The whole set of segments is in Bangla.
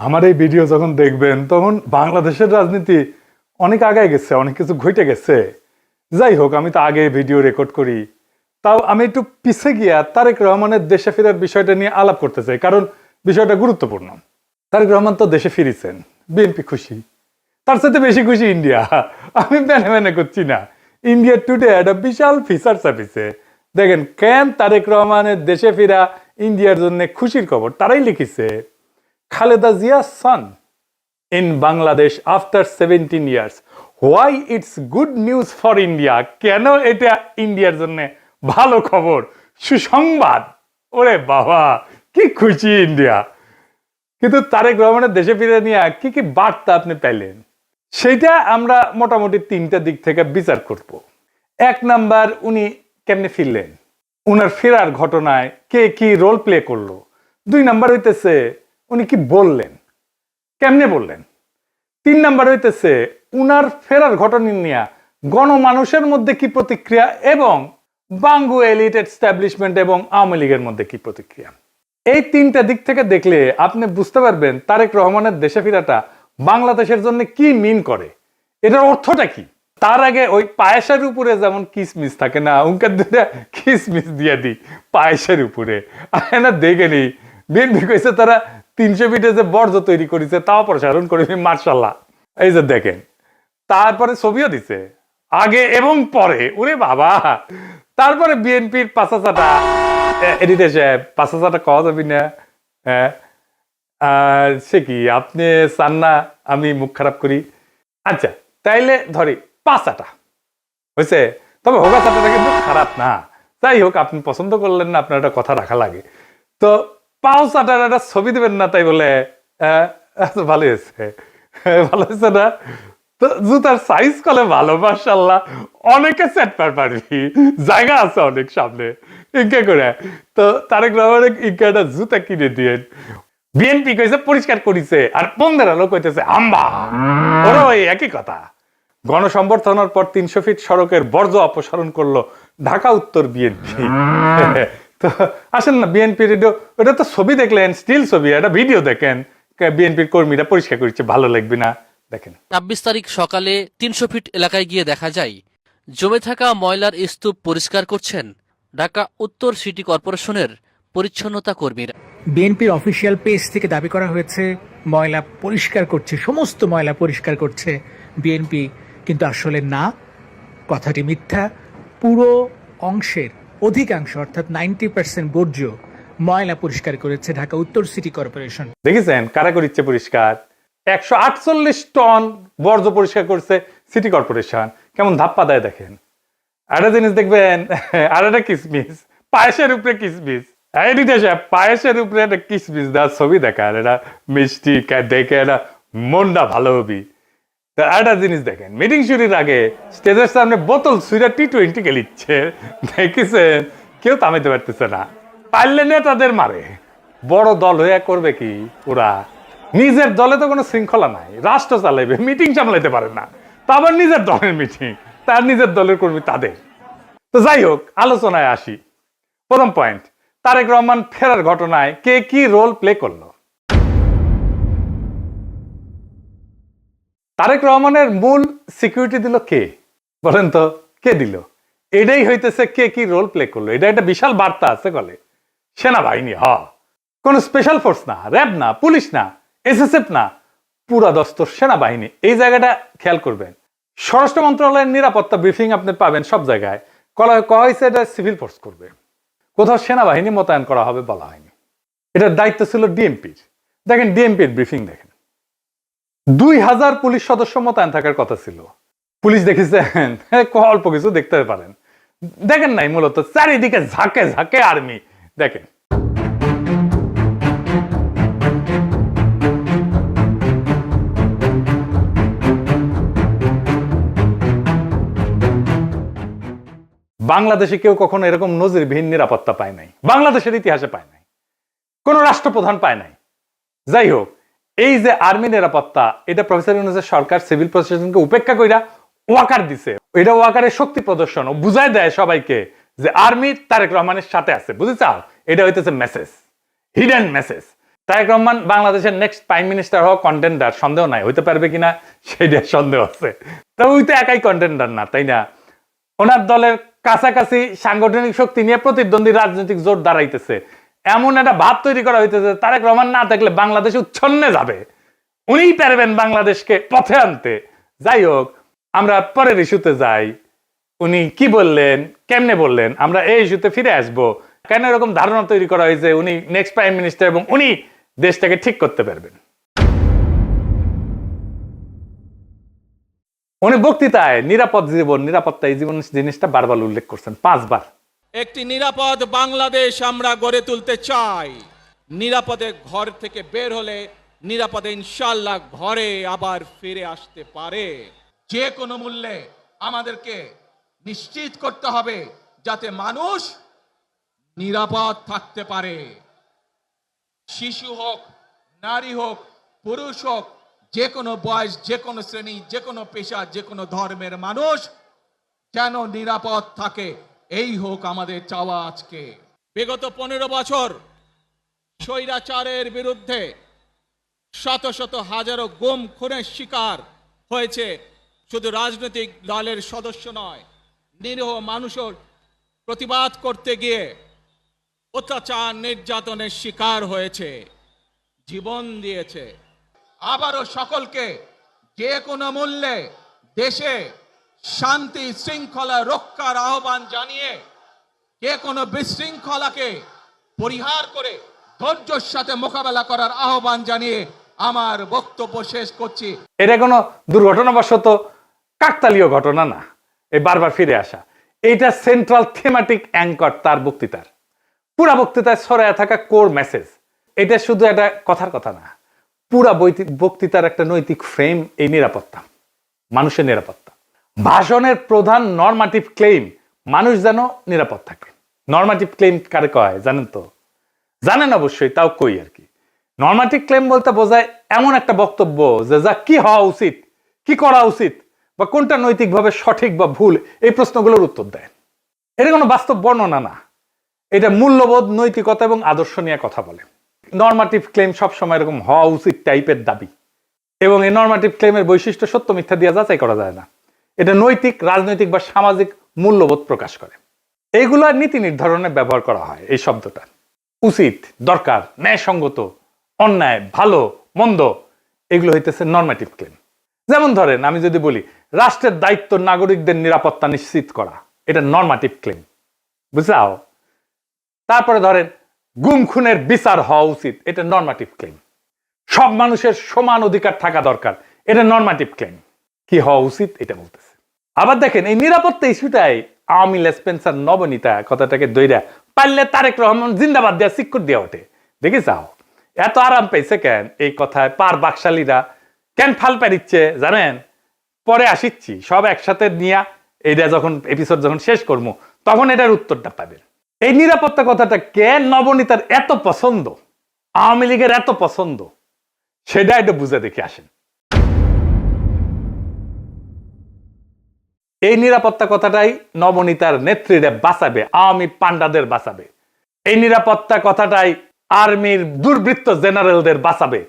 আমার এই ভিডিও যখন দেখবেন তখন বাংলাদেশের রাজনীতি অনেক আগায় গেছে, অনেক কিছু ঘটে গেছে। যাই হোক, আমি তো আগে ভিডিও রেকর্ড করি, তাও আমি একটু পিছে গিয়া তারেক রহমানের দেশে ফেরার বিষয়টা নিয়ে আলাপ করতে চাই, কারণ বিষয়টা গুরুত্বপূর্ণ। তারেক রহমান তো দেশে ফিরেছেন, বিএনপি খুশি, তার সাথে বেশি খুশি ইন্ডিয়া। আমি মেনে মেনে করছি না। ইন্ডিয়া টুডে একটা বিশাল ফিচার ছাপিছে, দেখেন কেন তারেক রহমানের দেশে ফিরা ইন্ডিয়ার জন্য খুশির খবর। তারাই লিখেছে, Khaleda জিয়া's son in Bangladesh after 17 years. Why it's good news for India? কেন এটা ইন্ডিয়ার জন্য ভালো খবর, সুসংবাদ। ওরে বাবা, কি খুশি ইন্ডিয়া। কিন্তু তারেক রহমানের দেশে ফিরে নিয়ে কি কি বার্তা আপনি পেলেন, সেটা আমরা মোটামুটি তিনটা দিক থেকে বিচার করব। এক নাম্বার, উনি কেমনে ফিরলেন, উনার ফেরার ঘটনায় কে কি রোল প্লে করলো। দুই নাম্বার হইতেছে উনি কি বললেন, কেমনে বললেন। তিন নাম্বার হইতেছে উনার ফেরার ঘটনা নিয়ে গণমানুষের মধ্যে কি প্রতিক্রিয়া, এবং বাঙ্গু এলিট এস্টাবলিশমেন্ট এবং আওয়ামী লীগের মধ্যে কি প্রতিক্রিয়া। এই তিনটা দিক থেকে দেখলে আপনি বুঝতে পারবেন তারেক রহমানের দেশে ফেরাটা বাংলাদেশের জন্য কি মিন করে, এটার অর্থটা কি। তার আগে ওই পায়েসের উপরে যেমন কিসমিস থাকে না, উনকার দুটা কিসমিস দিয়ে দিই পায়েসের উপরে। না দেখেনি বিএনপি কইছে তারা 300 ফিটে যে বর্জ্য তৈরি করেছে তাও প্রসারণ করে, মার্শাল্লাহ। এই যে দেখেন, তারপরে ছবিও দিছে আগে এবং পরে, ওরে বাবা। তারপরে বিএনপির পাঁচাচাটা এডিটে সাহেব, পাঁচাচাটা কওয়া যাবি না, হ্যাঁ সে কি আপনি চান না আমি মুখ খারাপ করি? আচ্ছা তাইলে ধরি পাঁচাটা হয়েছে, তবে হোগা চাটাটা কিন্তু খারাপ না। যাই হোক, আপনি পছন্দ করলেন না, আপনার একটা কথা রাখা লাগে। তো পাও চাটার একটা ছবি দেবেন না, তাই বলে ভালো হয়েছে, ভালো হয়েছে না? তো জুতার সাইজ কলে ভালো, মাশাআল্লাহ, অনেকে সেট পারবি, জায়গা আছে অনেক সামনে, ইনকে করে। তো তারেক রহমানের ইনকে একটা জুতা কিনে দিয়ে বিএনপি কইছে পরিষ্কার করিছে, আর 15 লোক কইতেছে আম্বা। ওরা ওই একই কথা। গণসংবর্ধনার পর 300 ফিট সড়কের বর্জ্য অপসারণ করলো ঢাকা উত্তর বিএনপি। তো আসেন না বিএনপির, ওটা তো ছবি দেখলেন, স্টিল ছবি, একটা ভিডিও দেখেন, বিএনপির কর্মীরা পরিষ্কার করছে, ভালো লাগবে না? দেখেন 26 তারিখ সকালে 300 ফিট এলাকায় গিয়ে দেখা যায় জমে থাকা ময়লার স্তূপ পরিষ্কার করছেন ঢাকা উত্তর সিটি কর্পোরেশনের পরিচ্ছন্নতা কর্মীরা। বিএনপির অফিসিয়াল পেজ থেকে দাবি করা হয়েছে ময়লা পরিষ্কার করছে, সমস্ত ময়লা পরিষ্কার করছে বিএনপি, কিন্তু আসলে না, কথাটি মিথ্যা। পুরো অংশের অধিকাংশ অর্থাৎ 90% বর্জ্য ময়লা পরিষ্কার করেছে ঢাকা উত্তর সিটি কর্পোরেশন। দেখেছেন কারা করিচ্ছে পরিষ্কার? 148 টন বর্জ্য পরিষ্কার করছে সিটি কর্পোরেশন। কেমন ধাপ্পা দেয় দেখেন। একটা জিনিস দেখবেন, আর একটা কিসমিস, পায়েসের উপরে কিসমিস, পায়েসের উপরে একটা কিসমিস দেওয়ার ছবি দেখার, এটা মিষ্টি দেখে এটা মনটা ভালো হবি। একটা জিনিস দেখেন, মিটিং শুরুর আগে স্টেজের সামনে বোতল ছুঁড়া T20 খেলিচ্ছে, দেখেছেন? কেউ থামাইতে পারতেছে না, পারলে নেতাদের মারে। বড় দল হয়ে করবে কি ওরা? নিজের দলে তো কোনো শৃঙ্খলা নাই, রাষ্ট্র চালাইবে, মিটিং সামলাইতে পারে না, তা আবার নিজের দলের মিটিং, তার নিজের দলের কর্মী তাদের। তো যাই হোক, আলোচনায় আসি। প্রথম পয়েন্ট, তারেক রহমান ফেরার ঘটনায় কে কি রোল প্লে করলো। তারেক রহমানের মূল সিকিউরিটি দিল কে, বলেন তো? কে দিল? এটাই হইতেছে কে কি রোল প্লে করলো। এটা একটা বিশাল বার্তা আছে বলে। সেনাবাহিনী, কোন স্পেশাল ফোর্স না, র্যাব না, পুলিশ না, এসএসএফ না, পুরা দস্তর সেনাবাহিনী। এই জায়গাটা খেয়াল করবেন। স্বরাষ্ট্র মন্ত্রণালয়ের নিরাপত্তা ব্রিফিং আপনি পাবেন সব জায়গায়, কয়া হয়েছে এটা সিভিল ফোর্স করবে, কোথাও সেনাবাহিনী মোতায়েন করা হবে বলা হয়নি। এটার দায়িত্ব ছিল ডিএমপির। দেখেন ডিএমপির ব্রিফিং দেখেন, 2000 পুলিশ সদস্য মোতায়েন থাকার কথা ছিল। পুলিশ দেখেছেন অল্প কিছু দেখতে পারেন, দেখেন নাই, মূলত চারিদিকে ঝাঁকে ঝাঁকে আর্মি। দেখেন বাংলাদেশে কেউ কখনো এরকম নজিরবিহীন নিরাপত্তা পায় নাই, বাংলাদেশের ইতিহাসে পায় নাই, কোন রাষ্ট্রপ্রধান পায় নাই। যাই হোক, এই যে আর্মি নিরাপত্তা, এটা প্রফেসর ইউনূসের সরকার সিভিল প্রশাসনকে উপেক্ষা কইরা ওয়াকার দিছে। এটা ওয়াকারের শক্তি প্রদর্শন, ও বুঝাই দেয় সবাইকে যে আর্মি তারেক রহমানের সাথে আছে, বুঝেছ? এটা হইতেছে message, hidden message. Tarek Rahman বাংলাদেশের নেক্সট প্রাইম মিনিস্টার হওয়া কন্টেন্ডার, সন্দেহ নাই, হইতে পারবে কিনা সেইটা সন্দেহ আছে। তো ওই তো একাই কন্টেন্ডার না, তাই না? ওনার দলের কাছাকাছি সাংগঠনিক শক্তি নিয়ে প্রতিদ্বন্দ্বী রাজনৈতিক জোট দাঁড়াইতেছে, এমন একটা ভাব তৈরি করা হইতেছে তারেক রহমান না থাকলে বাংলাদেশ উচ্ছন্নে যাবে, উনিই পারবেন বাংলাদেশকে পথে আনতে। যাই হোক, আমরা পরের ইস্যুতে যাই। উনি কি বললেন, কেমনে বললেন, আমরা এই ইস্যুতে ফিরে আসব। কেন এরকম ধারণা তৈরি করা হয়েছে উনি নেক্সট প্রাইম মিনিস্টার এবং উনি দেশটাকে ঠিক করতে পারবেন? উনি বক্তৃতায় নিরাপদ জীবন, নিরাপত্তা, এই জীবন জিনিসটা বারবার উল্লেখ করছেন, 5 বার। একটি নিরাপদ বাংলাদেশ আমরা গড়ে তুলতে চাই। নিরাপদে ঘর থেকে বের হলে নিরাপদে ইনশাআল্লাহ ঘরে আবার ফিরে আসতে পারে। যে কোনো মূল্যে আমাদেরকে নিশ্চিত করতে হবে যাতে মানুষ নিরাপদ থাকতে পারে। শিশু হোক, নারী হোক, পুরুষ হোক, যে কোনো বয়স, যে কোনো শ্রেণী, যে কোনো পেশা, যে কোনো ধর্মের মানুষ যেন নিরাপদ থাকে, এই হোক আমাদের চাওয়া। আজকে বিগত 15 বছর স্বৈরাচারের বিরুদ্ধে শত শত হাজারো গুম খুনের শিকার হয়েছে শুধু রাজনৈতিক দলের সদস্য নয়, নিরীহ মানুষের প্রতিবাদ করতে গিয়ে অত্যাচার নির্যাতনের শিকার হয়েছে, জীবন দিয়েছে। আবারও সকলকে যে কোনো মূল্যে দেশে শান্তি শৃঙ্খলা রক্ষার আহ্বান জানিয়ে যে কোনো বিশৃঙ্খলাকে পরিহার করে ধৈর্যের সাথে মোকাবেলা করার আহ্বান জানিয়ে আমার বক্তব্য শেষ করছি। এটা কোনো দুর্ঘটনাবশত কাকতালীয় ঘটনা না, এই বারবার ফিরে আসা, এইটা সেন্ট্রাল থিমেটিক অ্যাঙ্কর তার বক্তৃতার। পুরা বক্তৃতায় ছড়ায় থাকা কোর মেসেজ। এটা শুধু একটা কথার কথা না, পুরা বক্তৃতার একটা নৈতিক ফ্রেম এই নিরাপত্তা, মানুষের নিরাপত্তা। ভাষণের প্রধান নরমাটিভ ক্লেম মানুষ যেন নিরাপদ থাকে। নরমাটিভ ক্লেম কারে কয় জানেন তো? জানেন অবশ্যই, তাও কই আর কি। নরমাটিভ ক্লেম বলতে বোঝায় এমন একটা বক্তব্য যে যা কি হওয়া উচিত, কি করা উচিত, বা কোনটা নৈতিকভাবে সঠিক বা ভুল, এই প্রশ্নগুলোর উত্তর দেয়। এটা কোনো বাস্তব বর্ণনা না, এটা মূল্যবোধ, নৈতিকতা এবং আদর্শ নিয়ে কথা বলে। নরমাটিভ ক্লেম সবসময় এরকম হওয়া উচিত টাইপের দাবি, এবং এই নরমাটিভ ক্লেমের বৈশিষ্ট্য সত্য মিথ্যা দিয়ে যাচাই করা যায় না। এটা নৈতিক, রাজনৈতিক বা সামাজিক মূল্যবোধ প্রকাশ করে। এইগুলো নীতি নির্ধারণে ব্যবহার করা হয়। এই শব্দটা উচিত, দরকার, ন্যায়সঙ্গত, অন্যায়, ভালো, মন্দ, এগুলো হইতেছে নরমাটিভ ক্লেম। যেমন ধরেন, আমি যদি বলি রাষ্ট্রের দায়িত্ব নাগরিকদের নিরাপত্তা নিশ্চিত করা, এটা নরমাটিভ ক্লেম, বুঝাও। তারপরে ধরেন গুম খুনের বিচার হওয়া উচিত, এটা নরমাটিভ ক্লেম। সব মানুষের সমান অধিকার থাকা দরকার, এটা নরমাটিভ ক্লেম। কি হওয়া উচিত এটা বলতেছে। আবার দেখেন, এই নিরাপত্তা ইস্যুটাই আওয়ামী লেসপেন্সার নবনীতা কথাটাকে দইরা পারলে তারেক রহমান জিন্দাবাদ দেওয়া সিক্কুর দেওয়া ওঠে। দেখে যাও এত আরাম পেয়েছে কেন এই কথায়, পার বাকশালীরা কেন ফাল পারিচ্ছে জানেন? পরে আসিচ্ছি, সব একসাথে নিয়ে এইটা যখন এপিসোড যখন শেষ করবো তখন এটার উত্তরটা পাবেন। এই নিরাপত্তা কথাটা কেন নবনীতার এত পছন্দ, আওয়ামী লীগের এত পছন্দ, সেটা একটু বুঝে দেখে আসেন। এই নিরাপত্তা কথাটাই নবনীতার নেত্রীরা বাঁচাবে, আওয়ামী পান্ডাদের বাঁচাবে। এই নিরাপত্তা কথাটাই আর্মির দুর্বৃত্ত জেনারেলদের বাঁচাবে।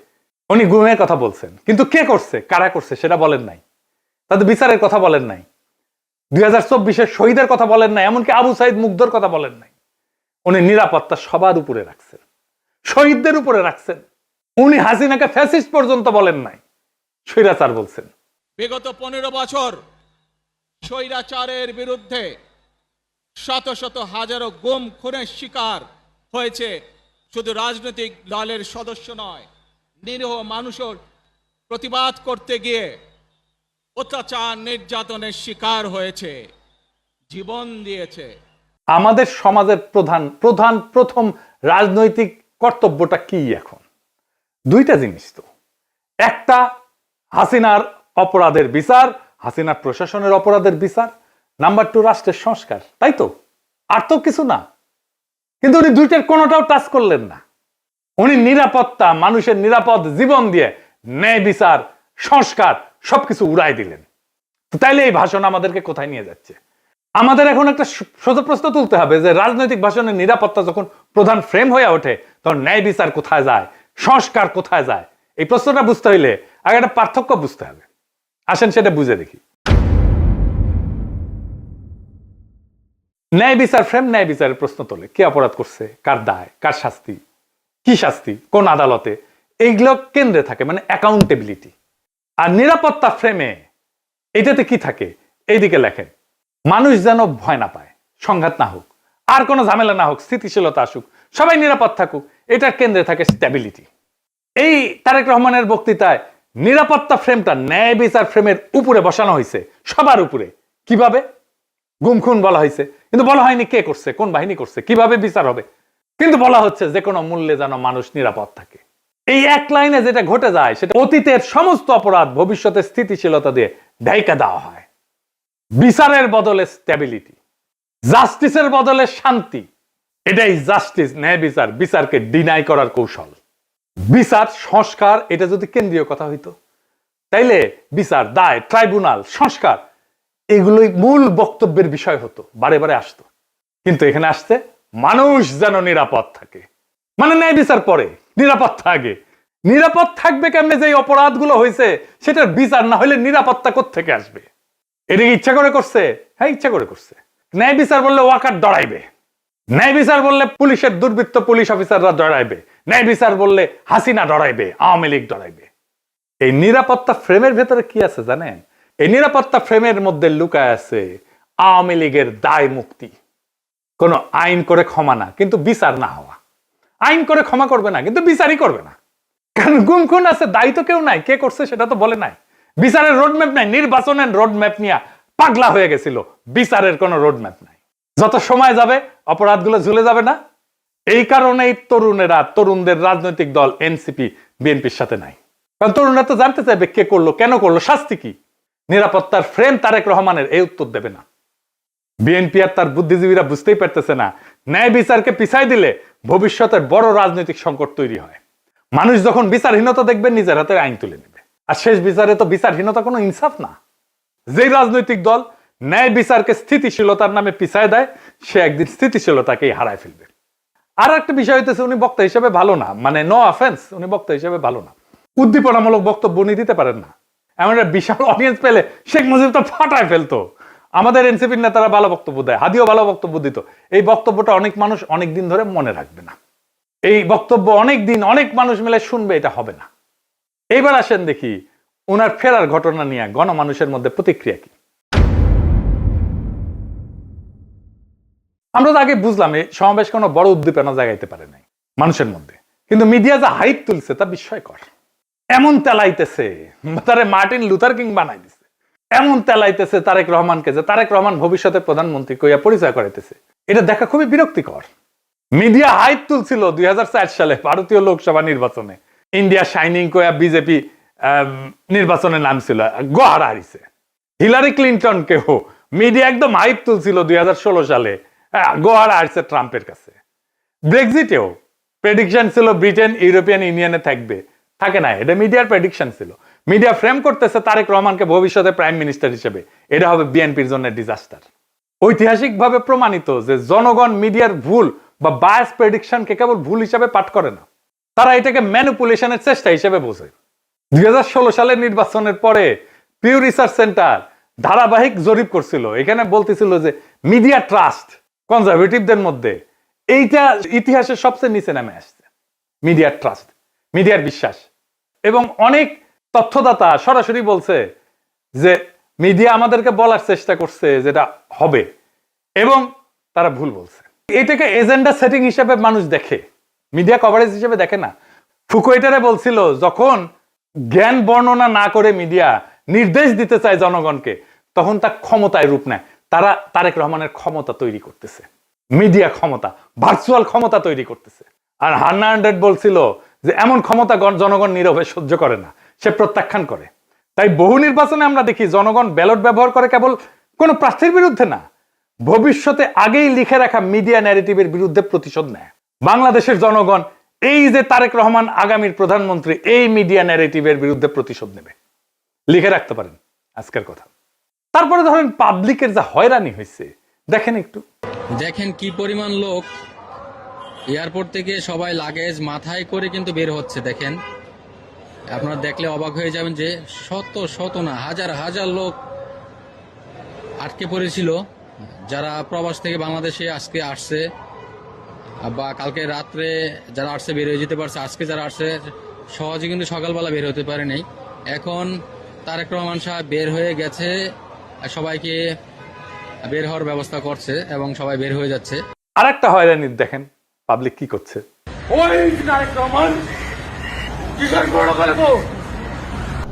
উনি গুমের কথা বলছেন, কিন্তু কে করছে, কারা করছে সেটা বলেন নাই। তাদের বিচারের কথা বলেন নাই, 2024-এর শহীদের কথা বলেন নাই, এমনকি আবু সাইদ মুগ্ধর কথা বলেন নাই। উনি নিরাপত্তা সবার উপরে রাখছেন, শহীদদের উপরে রাখছেন। উনি হাসিনাকে ফ্যাসিস্ট পর্যন্ত বলেন নাই, স্বৈরাচার বলছেন। বিগত 15 বছর স্বৈরাচারের বিরুদ্ধে শত শত হাজারো গুম খুনের শিকার হয়েছে শুধু রাজনৈতিক দলের সদস্য নয়, নিরীহ মানুষের প্রতিবাদ করতে গিয়ে অত্যাচার নির্যাতনের শিকার হয়েছে, জীবন দিয়েছে। আমাদের সমাজের প্রথম রাজনৈতিক কর্তব্যটা কি এখন? দুইটা জিনিস তো, একটা হাসিনার অপরাধের বিচার, হাসিনার প্রশাসনের অপরাধের বিচার, নাম্বার 2 রাষ্ট্রের সংস্কার, তাই তো? আর তো কিছু না। কিন্তু উনি দুইটার কোনোটাও টাচ করলেন না। উনি নিরাপত্তা, মানুষের নিরাপদ জীবন দিয়ে ন্যায় বিচার, সংস্কার সবকিছু উড়াই দিলেন। তো তাইলে এই ভাষণ আমাদেরকে কোথায় নিয়ে যাচ্ছে? আমাদের এখন একটা সোজা প্রশ্ন তুলতে হবে যে রাজনৈতিক ভাষণের নিরাপত্তা যখন প্রধান ফ্রেম হয়ে ওঠে তখন ন্যায় বিচার কোথায় যায়, সংস্কার কোথায় যায়? এই প্রশ্নটা বুঝতে হইলে আগে একটা পার্থক্য বুঝতে হবে। আসেন সেটা বুঝে দেখি। ন্যায় বিচার ফ্রেম ন্যায় বিচারের প্রশ্ন তোলে, কে অপরাধ করছে, কার দায়, কার শাস্তি, কি শাস্তি, কোন আদালতে, এইগুলো কেন্দ্রে থাকে, মানে অ্যাকাউন্টেবিলিটি। আর নিরাপত্তা ফ্রেমে এটাতে কি থাকে? এইদিকে লেখেন, মানুষ যেন ভয় না পায়, সংঘাত না হোক, আর কোনো ঝামেলা না হোক, স্থিতিশীলতা আসুক, সবাই নিরাপদ থাকুক, এটার কেন্দ্রে থাকে স্ট্যাবিলিটি। এই তারেক রহমানের বক্তৃতায় নিরাপত্তা ফ্রেমটা ন্যায় বিচার ফ্রেমের উপরে বসানো হয়েছে, সবার উপরে। কিভাবে? গুম খুন বলা হয়েছে, কিন্তু বলা হয়নি কে করছে, কোন বাহিনী করছে, কিভাবে বিচার হবে, কিন্তু বলা হচ্ছে যে কোনো মূল্যে যেন মানুষ নিরাপদ থাকে। এই এক লাইনে যেটা ঘটে যায় সেটা অতীতের সমস্ত অপরাধ ভবিষ্যতে স্থিতিশীলতা দিয়ে ঢাইকা দেওয়া হয়। বিচারের বদলে স্ট্যাবিলিটি, জাস্টিসের বদলে শান্তি, এটাই জাস্টিস, ন্যায় বিচার, বিচারকে ডিনাই করার কৌশল। বিচার সংস্কার এটা যদি কেন্দ্রীয় কথা হইতো, তাইলে বিচার, দায়, ট্রাইব্যুনাল, সংস্কার এগুলোই মূল বক্তব্যের বিষয় হতো, বারে বারে আসতো। কিন্তু এখানে আসছে মানুষ যেন নিরাপদ থাকে, মানে ন্যায় বিচার পরে, নিরাপত্তা আগে। নিরাপদ থাকবে কেমনে? যে অপরাধগুলো হয়েছে সেটার বিচার না হলে নিরাপত্তা কোত্থেকে আসবে? এটা ইচ্ছা করে করছে? হ্যাঁ, ইচ্ছা করে করছে। ন্যায় বিচার বললে ওয়াকার ডরাইবে, ন্যায় বিচার বললে পুলিশের দুর্বৃত্ত পুলিশ অফিসাররা ডরাইবে, ন্যায় বিচার বললে হাসিনা ডরাইবে, আওয়ামী লীগ ডরাইবে। এই নিরাপত্তা ফ্রেমের ভেতরে কি আছে জানেন? এই নিরাপত্তা ফ্রেমের মধ্যে লুকায় আছে আওয়ামী লীগের দায় মুক্তি। কোন আইন করে ক্ষমা না, কিন্তু বিচার না হওয়া। আইন করে ক্ষমা করবে না, কিন্তু বিচারই করবে না। কারণ গুম খুন আছে, দায়ী তো কেউ নাই, কে করছে সেটা তো বলে নাই। বিচারের রোডম্যাপ নাই, নির্বাচনের রোডম্যাপ নিয়ে পাগলা হয়ে গেছিল, বিচারের কোনো রোডম্যাপ নাই। যত সময় যাবে অপরাধগুলো ঝুলে যাবে না? এই কারণেই তরুণেরা, তরুণদের রাজনৈতিক দল এনসিপি বিএনপির সাথে নাই। কারণ তরুণরা তো জানতে চাইবে কে করলো, কেন করলো, শাস্তি কি। নিরাপত্তার ফ্রেম তারেক রহমানের এই উত্তর দেবে না। বিএনপি আর তার বুদ্ধিজীবীরা বুঝতেই পারতেছে না, ন্যায় বিচারকে পিছাই দিলে ভবিষ্যতের বড় রাজনৈতিক সংকট তৈরি হয়। মানুষ যখন বিচারহীনতা দেখবে নিজের হাতে আইন তুলে নেবে। আর শেষ বিচারে তো বিচারহীনতা কোনো ইনসাফ না। যে রাজনৈতিক দল ন্যায় বিচারকে স্থিতিশীলতার নামে পিছায় দেয়, সে একদিন স্থিতিশীলতাকেই হারায় ফেলবে। আর একটা বিষয় হইতেছে, উনি বক্তা হিসেবে ভালো না, মানে নো অফেন্স, উনি বক্তা হিসেবে ভালো না। উদ্দীপনামূলক বক্তব্য উনি দিতে পারেন না। এমন একটা বিশাল অডিয়েন্স পেলে শেখ মুজিব তো ফাটায় ফেলতো। আমাদের এনসিপির নেতারা ভালো বক্তব্য দেয়, হাদিও ভালো বক্তব্য দিত। এই বক্তব্যটা অনেক মানুষ অনেক দিন ধরে মনে রাখবে না। এই বক্তব্য অনেক দিন অনেক মানুষ মিলে শুনবে, এটা হবে না। এইবার আসেন দেখি ওনার ফেরার ঘটনা নিয়ে গণমানুষের মধ্যে প্রতিক্রিয়া কি। আমরা তো আগে বুঝলাম এই সমাবেশ কোনো বড় উদ্দীপনা জাগাইতে পারে নাই মানুষের মধ্যে, কিন্তু মিডিয়া যা হাইপ তুলছে তা বিস্ময়কর। এমন তেলাইতেছে, তারে মার্টিন লুথার কিং বানাই দিছে। এমন তেলাইতেছে তারেক রহমানকে যে তারেক রহমান ভবিষ্যতের প্রধানমন্ত্রী কইয়া পরিচয় করাইতেছে। এটা দেখা খুবই বিরক্তিকর। মিডিয়া হাইপ তুলছিল 2004 সালে ভারতীয় লোকসভা নির্বাচনে, ইন্ডিয়া শাইনিং কইয়া বিজেপি নির্বাচনে নামছিল, গোহারা হারিছে। হিলারি ক্লিন্টনকেও মিডিয়া একদম হাইপ তুলছিল 2016 সালে, গোহারা হারছে ট্রাম্পের কাছে। ব্রেক্সিটেও প্রেডিকশন ছিল ব্রিটেন ইউরোপিয়ান ইউনিয়নে থাকবে, থাকে না। এটা মিডিয়ার প্রেডিকশন ছিল। মিডিয়া ফ্রেম করতেছে তারেক রহমানকে ভবিষ্যতে প্রাইম মিনিস্টার হিসেবে, এটা হবে বিএনপির জন্য ডিজাস্টার। ঐতিহাসিকভাবে প্রমাণিত যে জনগণ মিডিয়ার ভুল বা বায়াস প্রেডিকশনকে কেবল ভুল হিসাবে পাঠ করে না, তারা এটাকে ম্যানিপুলেশনের চেষ্টা হিসেবে বোঝে। 2016 সালের নির্বাচনের পরে পিউ রিসার্চ সেন্টার ধারাবাহিক জরিপ করছিল, এখানে বলতেছিল যে মিডিয়া ট্রাস্ট কনজারভেটিভদের মধ্যে এইটা ইতিহাসের সবচেয়ে নিচে নামে আসছে। মিডিয়ার ট্রাস্ট, মিডিয়ার বিশ্বাস। এবং অনেক তথ্যদাতা সরাসরি বলছে যে মিডিয়া আমাদেরকে বলার চেষ্টা করছে যেটা হবে, এবং তারা ভুল বলছে। এটাকে এজেন্ডা সেটিং হিসেবে মানুষ দেখে, মিডিয়া কভারেজ হিসেবে দেখে না। ফুকুয়েটারে বলছিল যখন জ্ঞান বর্ণনা না করে মিডিয়া নির্দেশ দিতে চায় জনগণকে, তখন তা ক্ষমতায় রূপ নেয়। তারা তারেক রহমানের ক্ষমতা তৈরি করতেছে, মিডিয়া ক্ষমতা, ভার্চুয়াল ক্ষমতা তৈরি করতেছে। আর হান্না আন্ড্রেড বলছিল যে এমন ক্ষমতা জনগণ নীরবে সহ্য করে না, সে প্রত্যাখ্যান করে। তাই বহু নির্বাচনে আমরা দেখি জনগণ ব্যালট ব্যবহার করে কেবল কোন প্রার্থীর বিরুদ্ধে না, ভবিষ্যতে আগেই লিখে রাখা মিডিয়া ন্যারেটিভের বিরুদ্ধে প্রতিশোধ নেয়। বাংলাদেশের জনগণ এই যে তারেক রহমান আগামীর প্রধানমন্ত্রী, এই মিডিয়া ন্যারেটিভের বিরুদ্ধে প্রতিশোধ নেবে, লিখে রাখতে পারেন আজকের কথা। তারপরে ধরেন পাবলিকের যা হয়রানি হয়েছে দেখেন একটু। দেখেন কি পরিমাণ লোক এয়ারপোর্ট থেকে সবাই লাগেজ মাথায় করে কিন্তু বের হচ্ছে। দেখেন, আপনারা দেখলে অবাক হয়ে যাবেন যে শত শত না হাজার হাজার লোক আটকে পড়েছিল, যারা প্রবাস থেকে বাংলাদেশে আজকে আসছে বা কালকে রাত্রে যারা আসছে বের হয়ে যেতে পারছে, আজকে যারা আসছে সহজে কিন্তু সকালবেলা বের হতে পারে নাই। এখন তারেক রহমান সাহেব বের হয়ে গেছে, সবাইকে বের হওয়ার ব্যবস্থা করছে এবং সবাই বের হয়ে যাচ্ছে। আর একটা হয়রানি দেখেন পাবলিক কি করছে।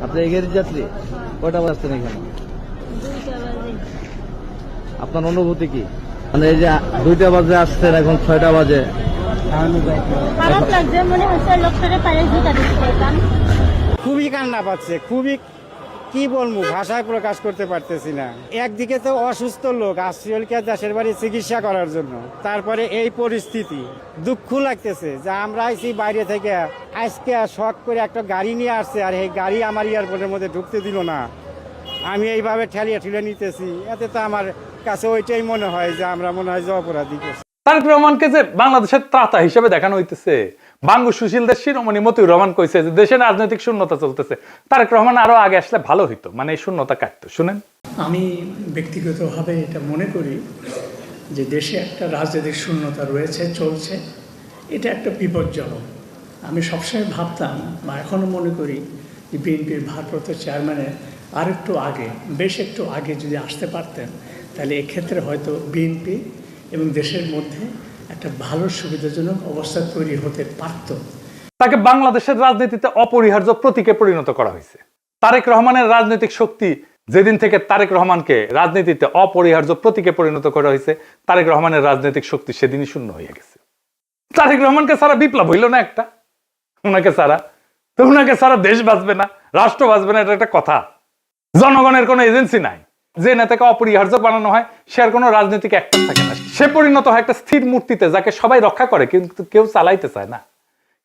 আপনি এগের যাত্রী কয়টা বাজছেন এখানে? আপনার অনুভূতি কি? মানে এই যে 2টা বাজে আসছেন, এখন 6টা বাজে। খারাপ লাগছে, মনে হচ্ছে লোকটারে পায়ে জুতা দিতে পারতাম। খুবই কান্না পাচ্ছে, খুবই কি বলবো, ভাষায় প্রকাশ করতে পারতেছি না। একদিকে তো অসুস্থ লোক আসছিলকে দেশের বাড়ি চিকিৎসা করার জন্য, তারপরে এই পরিস্থিতি, দুঃখ লাগতেছে যে আমরা আইছি বাইরে থেকে, আজকে শখ করে একটা গাড়ি নিয়ে আসছে আর এই গাড়ি আমার এয়ারপোর্টের মধ্যে ঢুকতে দিল না। আমি এইভাবে ঠেলিয়ে ঠেলে নিতেছি, এতে তো আমার কাছে ওইটাই মনে হয় যে আমরা মনে হয় যে অপরাধী করছি। তারেক রহমানকে যে বাংলাদেশের ত্রাতা হিসেবে দেখানো হইতেছে, বাঙ্গু সুশীলদের শিরোমণি মতিউর রহমান কইছে যে দেশে রাজনৈতিক শূন্যতা চলতেছে, তারেক রহমান আরো আগে আসলে ভালো হইতো, মানে এই শূন্যতা কাটতো। শুনেন, আমি ব্যক্তিগতভাবে এটা মনে করি যে দেশে একটা রাজনৈতিক শূন্যতা রয়েছে, চলছে, এটা একটা বিপজ্জনক। আমি সবসময় ভাবতাম বা এখনও মনে করি যে বিএনপির ভারপ্রাপ্ত চেয়ারম্যানের আর একটু আগে, বেশ একটু আগে যদি আসতে পারতেন, তাহলে এক্ষেত্রে হয়তো বিএনপি এবং দেশের মধ্যে একটা ভালো সুবিধাজনক অবস্থা তৈরি হতে পারত। তাকে বাংলাদেশের রাজনীতিতে অপরিহার্য প্রতীকে পরিণত করা হয়েছে। তারেক রহমানের রাজনৈতিক শক্তি যেদিন থেকে তারেক রহমানকে রাজনীতিতে অপরিহার্য প্রতীকে পরিণত করা হয়েছে, তারেক রহমানের রাজনৈতিক শক্তি সেদিনই শূন্য হয়ে গেছে। তারেক রহমানকে ছাড়া বিপ্লব হইল না একটা, ওনাকে ছাড়া তো, ওনাকে ছাড়া দেশ বাঁচবে না, রাষ্ট্র বাঁচবে না, এটা একটা কথা। জনগণের কোনো এজেন্সি নাই, যে নেতাকে অপরিহার্য বানানো হয় সে আর কোনো রাজনৈতিক অ্যাক্টর থাকে না, সে পরিণত হয় একটা স্থির মূর্তিতে যাকে সবাই রক্ষা করে কিন্তু কেউ চালাইতে চায় না।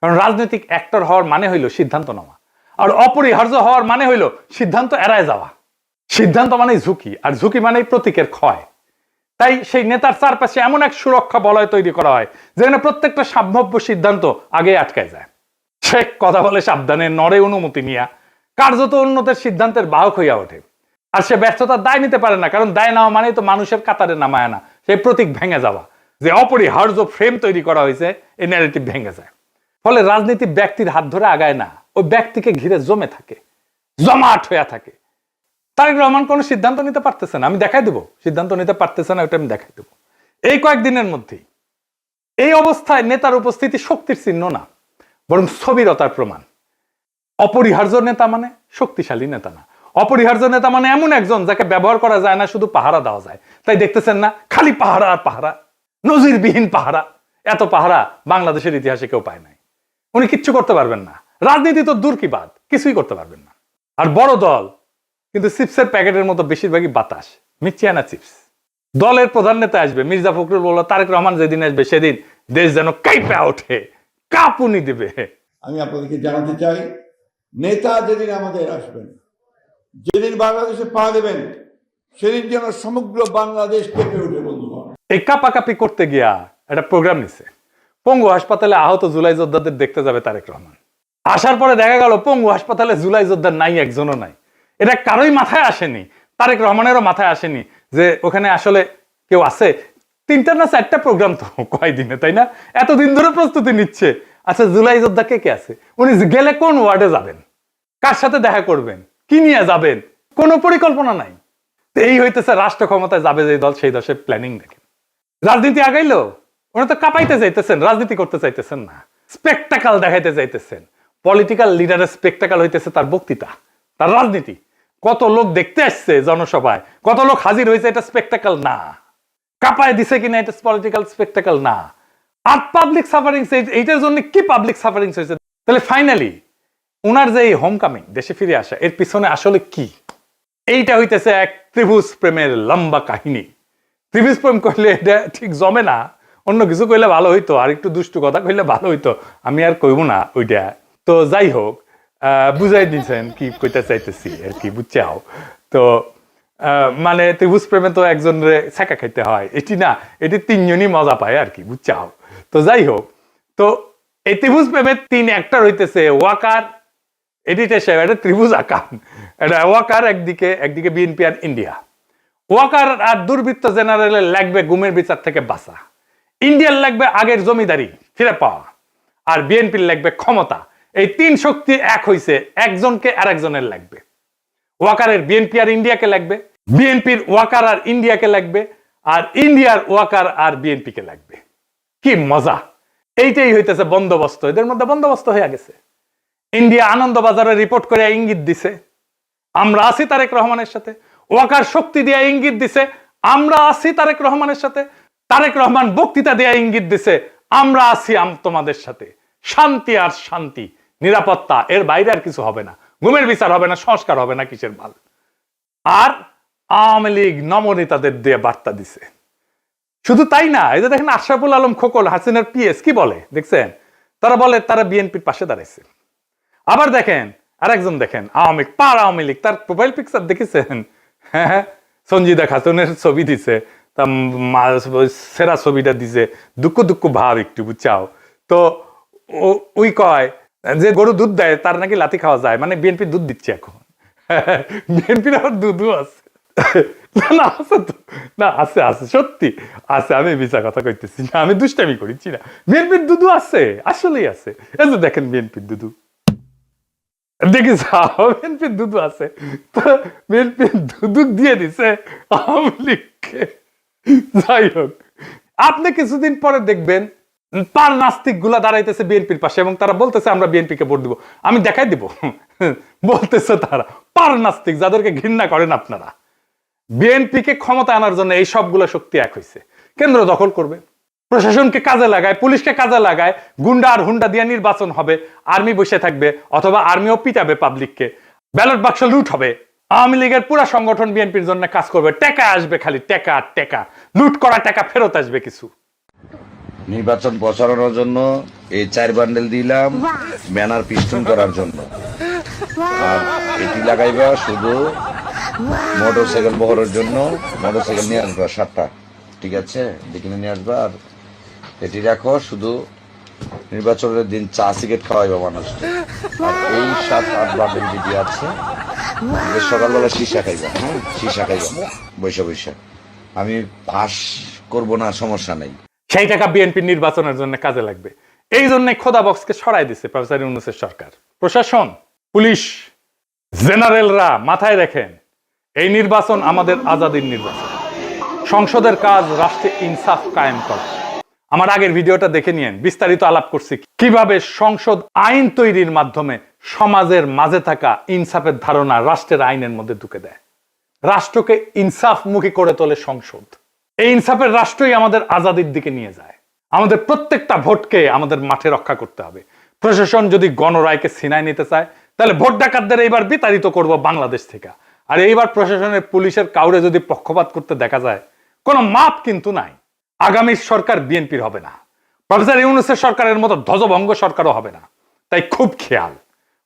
কারণ রাজনৈতিক অ্যাক্টর হওয়ার মানে হইল সিদ্ধান্ত নেওয়া, আর অপরিহার্য হওয়ার মানে হইল সিদ্ধান্ত এড়ায় যাওয়া। সিদ্ধান্ত মানেই ঝুঁকি, আর ঝুঁকি মানেই প্রতীকের ক্ষয়। তাই সেই নেতার চারপাশে এমন এক সুরক্ষা বলয় তৈরি করা হয় যেখানে প্রত্যেকটা সম্ভাব্য সিদ্ধান্ত আগে আটকায় যায়। সে কথা বলে সাবধানে, নড়ে অনুমতি নিয়া, কার্যত উন্নতের সিদ্ধান্তের বাহক হইয়া ওঠে। আর সে ব্যর্থতার দায় নিতে পারে না, কারণ দায় নেওয়া মানেই তো মানুষের কাতারে নামায় না, সেই প্রতীক ভেঙে যাওয়া, যে অপরিহার্য ফ্রেম তৈরি করা হয়েছে, এই ন্যারেটিভ ভেঙে যায়। ফলে রাজনীতি ব্যক্তির হাত ধরে আগায় না, ওই ব্যক্তিকে ঘিরে জমে থাকে, জমাট হইয়া থাকে। তারেক রহমান কোনো সিদ্ধান্ত নিতে পারতেছে না, আমি দেখাই দেবো সিদ্ধান্ত নিতে পারতেছে না, ওটা আমি দেখাই দেবো এই কয়েকদিনের মধ্যেই। এই অবস্থায় নেতার উপস্থিতি শক্তির চিহ্ন না, বরং স্থবিরতার প্রমাণ। অপরিহার্য নেতা মানে শক্তিশালী নেতা না, অপরিহার্য নেতা মানে এমন একজন যাকে ব্যবহার করা যায় না, শুধু পাহারা দেওয়া যায়। তাই দেখতেছেন না, খালি পাহারা আর পাহারা, নজিরবিহীন পাহারা। এত পাহারা বাংলাদেশের ইতিহাসে কেউ পায় নাই। উনি কিচ্ছু করতে পারবেন না, রাজনীতি তো দূর কি বাদ, কিছুই করতে পারবেন না। আর বড় দল কিন্তু চিপসের প্যাকেটের মতো বেশিরভাগই বাতাস, মিচিয়ানা চিপস। দলের প্রধান নেতা আসবে, মির্জা ফখরুল বলল তারেক রহমান যেদিন আসবে সেদিন দেশ যেন কাঁপে ওঠে, কাঁপুনি দেবে। আমি আপনাদেরকে জানাতে চাই, নেতা যেদিন আমাদের আসবেন, যেদিন বাংলাদেশে পা দেবেন, সেদিন যেন সমগ্র বাংলাদেশ কেঁপে উঠে। বন্ধুগণ, এই কাপাকাপি করতে গিয়া একটা প্রোগ্রাম নিছে, পঙ্গু হাসপাতালে আহত জুলাই যোদ্ধাদের দেখতে যাবে তারেক রহমান। আসার পরে দেখা গেল পঙ্গু হাসপাতালে জুলাই যোদ্ধা নাই, একজনও নাই। এটা কারোই মাথায় আসেনি, তারেক রহমানেরও মাথায় আসেনি যে ওখানে আসলে কেউ আছে। 3টা না 4টা প্রোগ্রাম তো কয়দিনে, তাই না? এতদিন ধরে প্রস্তুতি নিচ্ছে। আচ্ছা, জুলাই যোদ্ধা কে কে আছে? উনি গেলে কোন ওয়ার্ডে যাবেন, কার সাথে দেখা করবেন, কি নিয়ে যাবেন, কোনো পরিকল্পনা নাই। এই হইতেছে রাষ্ট্র ক্ষমতায় যাবে যে দল, সেই দশের প্ল্যানিং দেখেন। রাজনীতি আগাইলো, ওনারা তো কাঁপাইতে চাইতেছেন, রাজনীতি করতে চাইতেছেন না, স্পেকটাকাল দেখাইতে চাইতেছেন। পলিটিক্যাল লিডারের স্পেকটাকাল হইতেছে তার বক্তৃতা, তার রাজনীতি। কত লোক দেখতে আসছে জনসভায়, কত লোক হাজির হয়েছে, এটা স্পেকটাকাল না। কাঁপায় দিছে কিনা, এটা পলিটিক্যাল স্পেকটাকাল না। আর পাবলিক সাফারিংস, এইটার জন্য কি পাবলিক সাফারিংস হয়েছে? তাহলে ফাইনালি ওনার যে এই হোম কামিং, দেশে ফিরে আসা, এর পিছনে আসলে কি? এইটা হইতেছে এক ত্রিভুজ প্রেমের লম্বা কাহিনী। ত্রিভুজ প্রেম করলে এটা ঠিক জমে না, অন্য কিছু কইলে ভালো হইতো, আর একটু দুষ্টু কথা কইলে ভালো হইতো, আমি আর কইব না ওইটা। তো যাই হোক, বুঝাই দিয়েছেন কি কইতে চাইতেছি আর কি, বুঝছাও তো। মানে ত্রিভুজ প্রেমে তো একজনের ছেঁকা খাইতে হয়, এটি না, এটি 3জনই মজা পায় আর কি, বুঝছাও। তো যাই হোক, তো এই ত্রিভুজ প্রেমের 3 অ্যাক্টর হইতেছে ওয়াকার, এডিটর সাহেব, এটা ত্রিভুজ আকার, এটা ওয়াকার একদিকে বিএনপি আর ইন্ডিয়া। ওয়াকার আর দুর্বৃত্ত জেনারেলের লাগবে গুমের বিচার থেকে বাঁচা, ইন্ডিয়ার লাগবে আগের জমিদারি ফিরে পাওয়া, আর বিএনপির লাগবে ক্ষমতা। এই 3 শক্তি এক হইছে, একজনকে আর একজনের লাগবে। ওয়াকারের বিএনপি আর ইন্ডিয়াকে লাগবে, বিএনপির ওয়াকার আর ইন্ডিয়াকে লাগবে, আর ইন্ডিয়ার ওয়াকার আর বিএনপিকে লাগবে। কি মজা! এইটাই হইতেছে বন্দোবস্ত, এদের মধ্যে বন্দোবস্ত হয়ে গেছে। ইন্ডিয়া আনন্দবাজারে রিপোর্ট করে ইঙ্গিত দিছে আমরা আছি তারেক রহমানের সাথে, ওয়াকার শক্তি দিয়ে ইঙ্গিত দিছে আমরা আছি তারেক রহমানের সাথে, তারেক রহমান বক্তৃতা দিয়ে ইঙ্গিত দিছে আমরা আছি তোমাদের সাথে। শান্তি আর শান্তি, নিরাপত্তা, এর বাইরে আর কিছু হবে না। গুমের বিচার হবে না, সংস্কার হবে না, কিসের ভাল। আর আওয়ামী লীগ নমনেতাদের দিয়ে বার্তা দিছে। শুধু তাই না, এই যে দেখেন আশরাফুল আলম খোকন, হাসিনার পিএস, কি বলে দেখছেন? তারা বলে তারা বিএনপির পাশে দাঁড়াইছে। আবার দেখেন আরেকজন, দেখেন আওয়ামী লীগ, তার প্রোফাইল পিকচার দেখেছেন? হ্যাঁ, সঞ্জিদা খাতুনের ছবি দিছে, তা সেরা ছবিটা দিছে, দুঃখ ভাব একটু, বুঝছাও তো। ওই কয় যে গরু দুধ দেয় তার নাকি লাথি খাওয়া যায়, মানে বিএনপি দুধ দিচ্ছে এখন। বিএনপির আবার দুধও আছে। না আছে তো, না আছে আছে, সত্যি আছে, আমি মিছা কথা কইতেছি না, আমি দুষ্টামি করিছি না। বিএনপির দুধু আছে, আসলেই আছে। এই যে দেখেন বিএনপির দুধু, দেখিস বিএনপির দুধু আছে। তো বিএনপির দুধু দিয়ে দিছে আওয়ামী লীগকে। যাই হোক, আপনি কিছুদিন পরে দেখবেন পার নাস্তিক গুলা দাঁড়াইতেছে বিএনপির পাশে এবং তারা বলতেছে আমরা বিএনপিকে ভোট দিব। আমি দেখাই দিব, বলতেছে তারা পার নাস্তিক, যাদেরকে ঘৃণা করেন আপনারা। বিএনপিকে ক্ষমতা আনার জন্য এই সবগুলো শক্তি এক হয়েছে। কেন্দ্র দখল করবে, প্রশাসনকে কাজে লাগায়, পুলিশকে কাজে লাগায়, গুন্ডা আর হুন্ডা দিয়ে নির্বাচন হবে, আর্মি বসে থাকবে, অথবা আর্মিও পিটাবে পাবলিককে, ব্যালট বাক্স লুট হবে। আওয়ামী লীগের পুরো সংগঠন বিএনপির জন্য কাজ করবে, টাকা আসবে, খালি টাকা আর টাকা, লুট করা টাকা ফেরত আসবে কিছু। নির্বাচন প্রচারণার জন্য এই 4 বান্ডেল দিলাম ব্যানার পিস্টন করার জন্য, আর এটি লাগাইবা শুধু মোটরসাইকেল বহরের জন্য। মোটরসাইকেল নিয়ে আসবা 7টা, ঠিক আছে, দেখে নিয়ে আসবা। আর এটি রাখো শুধু নির্বাচনের দিন চা সিগারেট খাওয়াইবা মানুষকে। আর এই 7-8 বান্ডেল যেটি আছে সকালবেলা সীসা খাইবা, হ্যাঁ সীসা খাইবা বৈশা। আমি পাস করবো না, সমস্যা নেই। সেই টাকা বিএনপি নির্বাচনের জন্য কাজে লাগবে। এই জন্য খোদা বক্সকে সরাই দিছে প্রফেসর ইউনূসের সরকার। প্রশাসন, পুলিশ, জেনারেলরা মাথায় রাখেন, এই নির্বাচন আমাদের আজাদির নির্বাচন। সংসদের কাজ রাষ্ট্রে ইনসাফ কায়েম করা। আমার আগের ভিডিওটা দেখে নিয়েন, বিস্তারিত আলাপ করছি কিভাবে সংসদ আইন তৈরির মাধ্যমে সমাজের মাঝে থাকা ইনসাফের ধারণা রাষ্ট্রের আইনের মধ্যে ঢুকে দেয়। রাষ্ট্রকে ইনসাফমুখী করে তোলে সংসদ। এই ইনসাফের রাষ্ট্রই আমাদের আজাদির দিকে নিয়ে যায়। আমাদের প্রত্যেকটা ভোটকে আমাদের মাঠে রক্ষা করতে হবে। প্রশাসন যদি গণরায়কে ছিনায় নিতে চায়, তাহলে ভোট ডাকাতদের এইবার বিতাড়িত করব বাংলাদেশ থেকে। আর এইবার প্রশাসনের, পুলিশের কাউরে যদি পক্ষপাত করতে দেখা যায়, কোনো মাপ কিন্তু নাই। আগামী সরকার বিএনপির হবে না, প্রফেসর ইউনূসের সরকারের মতো ধ্বজভঙ্গ সরকারও হবে না। তাই খুব খেয়াল,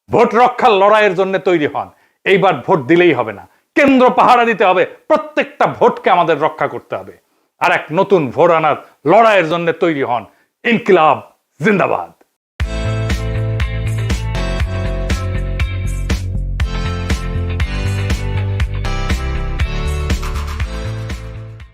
ভোট রক্ষার লড়াইয়ের জন্য তৈরি হন। এইবার ভোট দিলেই হবে না, কেন্দ্র পাহারা দিতে হবে, প্রত্যেকটা ভোটকে আমাদের রক্ষা করতে হবে। আর এক নতুন ভোট আনার লড়াইয়ের জন্য তৈরি হন। ইনকিলাব জিন্দাবাদ।